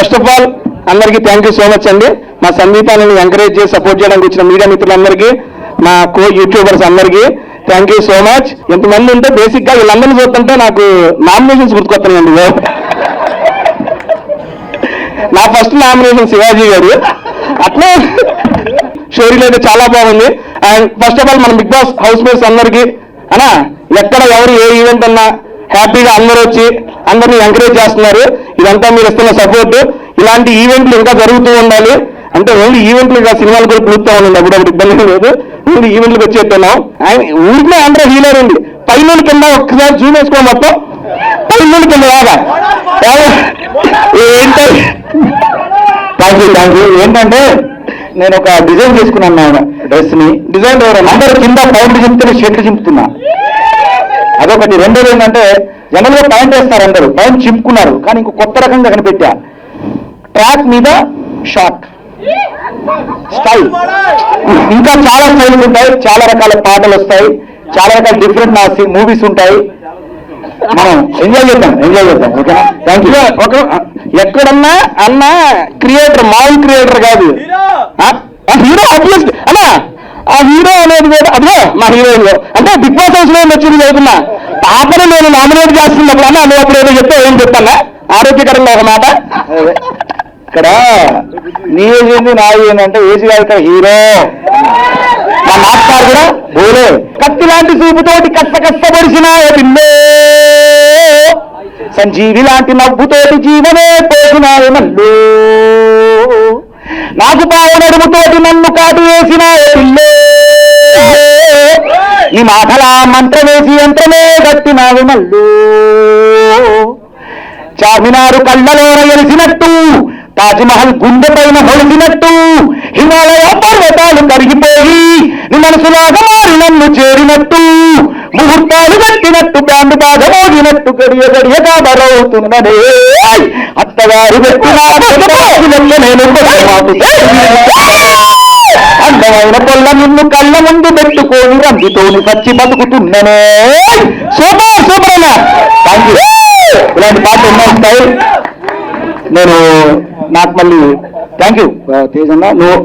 First of all అందరికీ thank you so much అండి. మా సంగీతాన్ని ఎంకరేజ్ చేసి సపోర్ట్ చేయడానికి వచ్చిన మీడియా మిత్రులందరికీ, మా కో యూట్యూబర్స్ అందరికీ థ్యాంక్ యూ సో మచ్. ఎంతమంది ఉంటే బేసిక్గా వీళ్ళందరినీ చూస్తుంటే నాకు నామినేషన్స్ గుర్తుకొస్తున్నాయండి. నా ఫస్ట్ నామినేషన్ శివాజీ గారు. అట్లా స్టోరీలో అయితే చాలా బాగుంది. అండ్ ఫస్ట్ ఆఫ్ ఆల్ మన బిగ్ బాస్ హౌస్ మేట్స్ అందరికీ అనా ఎక్కడ ఎవరు ఏ ఈవెంట్ అన్నా హ్యాపీగా అందరూ వచ్చి అందరినీ ఎంకరేజ్ చేస్తున్నారు. ఇదంతా మీరు ఇస్తున్న సపోర్ట్. ఇలాంటి ఈవెంట్లు ఇంకా జరుగుతూ ఉండాలి. అంటే ఓన్లీ ఈవెంట్లు ఇంకా సినిమాలు కూడా పూర్తా ఉండండి. అప్పుడప్పుడు ఇబ్బంది లేదు. ఓన్లీ ఈవెంట్లకు వచ్చేస్తున్నాం. ఊరికే అందరూ హీలర్ ఉంది. పైన కింద ఒక్కసారి జూమ్ వేసుకోవడం మొత్తం పైన కింద రాగా ఏంటంటే థ్యాంక్ యూ. ఏంటంటే నేను ఒక డిజైన్ చేసుకున్నాను డ్రెస్ ని. డిజైన్ అందరూ కింద పైంట్ చింపుతున్న షర్ట్లు చింపుతున్నా, అదొకటి. రెండోది ఏంటంటే జనరల్ గా పాయింట్ వేస్తారు, అందరూ పాయింట్ చింపుకున్నారు. కానీ ఇంకో కొత్త రకంగా కనిపెట్టా, ట్రాక్ మీద షార్ట్ స్టైల్. ఇంకా చాలా స్టైల్స్ ఉంటాయి, చాలా రకాల పాటలు వస్తాయి, చాలా రకాల డిఫరెంట్ మూవీస్ ఉంటాయి. మనం ఎంజాయ్ చేద్దాం. Okay, thank you. ఒక ఎక్కడన్నా అన్న క్రియేటర్, మామూలు క్రియేటర్ కాదు, హీరో. ఆబ్వియస్ అన్నా ఆ హీరో అనేది కూడా అదే మా హీరోయిన్లో. అంటే బిగ్ బాస్ హౌస్ లో వచ్చింది చదువుతున్నా. పాపను నేను నామినేట్ చేస్తున్నప్పుడు అన్న నువ్వు అప్పుడు ఏదో చెప్తే ఏం చెప్తానా, ఆరోగ్యకరంగా ఒక మాట. ఇక్కడ నీ ఏజ్ ఏంది నా ఏజ్ ఏంటంటే ఏజ్ కాదు, ఇక్కడ హీరో. మా మాస్టర్ కూడా బోలే కత్తి లాంటి చూపుతోటి కష్టపడిసిన పిల్లో, సంజీవి లాంటి నవ్వుతోటి జీవనే పోసినాయి మల్లు, నాకు బావు నడుముతోటి నన్ను కాటు వేసిన పిల్లో, నీ మాటలా మంత్రం వేసి యంత్రమే గట్టినావు మల్లు, చార్మినారు కళ్ళలోన ఎలిసినట్టు, తాజ్మహల్ గుండె పైన హొలిసినట్టు, హిమాలయ పర్వతాలు కరిగిపోయి నీ మనసులాగా మారి నన్ను చేరినట్టు, ముహూర్తాలు కట్టినట్టు బ్యాండ్ బాగా మోగినట్టు గడియ గడియగా బరవుతున్నదే అత్తగారు పెట్టిన నేను అందమైన పొల్ల నిన్ను కళ్ళ ముందు పెట్టుకొని రందితోని సచ్చి బతుకుతున్ననే. సూపర్ సూపర్ అన్న, థ్యాంక్ యూ. ఇలాంటి పాటలు ఎన్నో వస్తాయి. నేను నాకు మళ్ళీ థ్యాంక్ యూ తేజన్న. నువ్వు